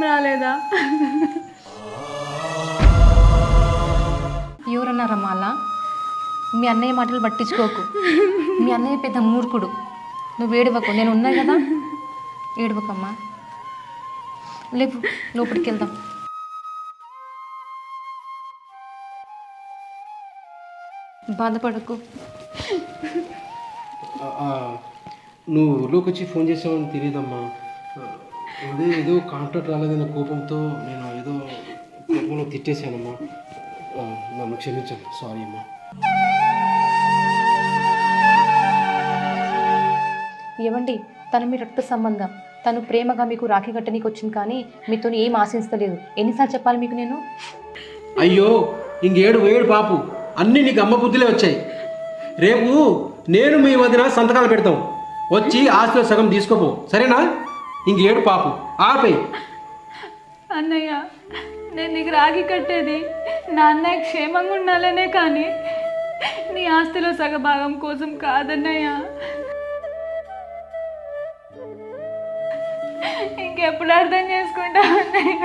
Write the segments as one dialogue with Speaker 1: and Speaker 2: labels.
Speaker 1: రాలేదా?
Speaker 2: ఎవరన్నారమ్మా అలా? మీ అన్నయ్య మాటలు పట్టించుకోకు. మీ అన్నయ్య పెద్ద మూర్ఖుడు. నువ్వు ఏడవకు, నేను ఉన్నా కదా. ఏడవకమ్మా, లేపు, లోపలికి వెళ్దాం. బాధపడకు.
Speaker 3: నువ్వు ఊళ్ళోకి వచ్చి ఫోన్ చేసావని తెలియదమ్మా. అదే ఏదో కాంట్రాక్ట్ రాలేదన్న కోపంతో నేను ఏదో కోపంలో తిట్టేశానమ్మా. నన్ను క్షమించండి, సారీ అమ్మా.
Speaker 2: ఏమండి, తను మీ రక్త సంబంధం. తను ప్రేమగా మీకు రాఖీ కట్టనీకి వచ్చింది, కానీ మీతో ఏం ఆశించలేదు. ఎన్నిసార్లు చెప్పాలి మీకు నేను?
Speaker 3: అయ్యో, ఇంకేడు వేడు పాపు, అన్నీ నీకు అమ్మ బుద్ధులే వచ్చాయి. రేపు నేను మీ వదిన సంతకాలు పెడతాం. వచ్చి ఆస్తిలో సగం తీసుకోపో, సరేనా? ఇంకేడు పాపు ఆపై.
Speaker 1: అన్నయ్య, నేను నీకు రాఖీ కట్టేది నా అన్నయ్య క్షేమంగా ఉండాలనే, కానీ నీ ఆస్తిలో సగభాగం కోసం కాదన్నయ్య. ఇంకెప్పుడు అర్థం చేసుకుంటా అన్నయ్య?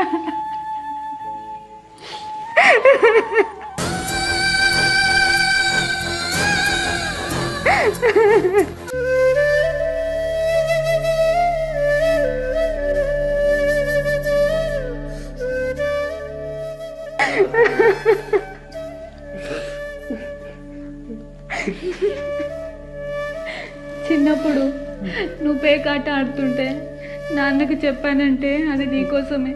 Speaker 1: చిన్నప్పుడు నువ్వు పేకాట ఆడుతుంటే నాన్నకు చెప్పానంటే అది నీకోసమే.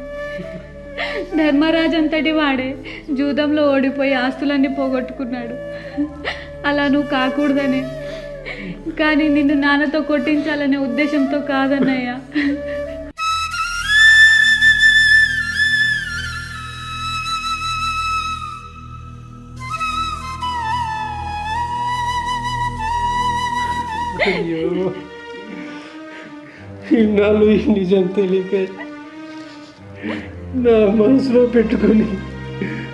Speaker 1: ధర్మరాజు అంతటి వాడే జూదంలో ఓడిపోయి ఆస్తులన్నీ పోగొట్టుకున్నాడు. అలా నువ్వు కాకూడదనే, కానీ నిన్ను నాన్నతో కొట్టించాలనే ఉద్దేశంతో కాదన్నయ్య.
Speaker 3: అయ్యో, ఇన్నాళ్ళు ఈ నిజం తెలియక నా మనసులో పెట్టుకొని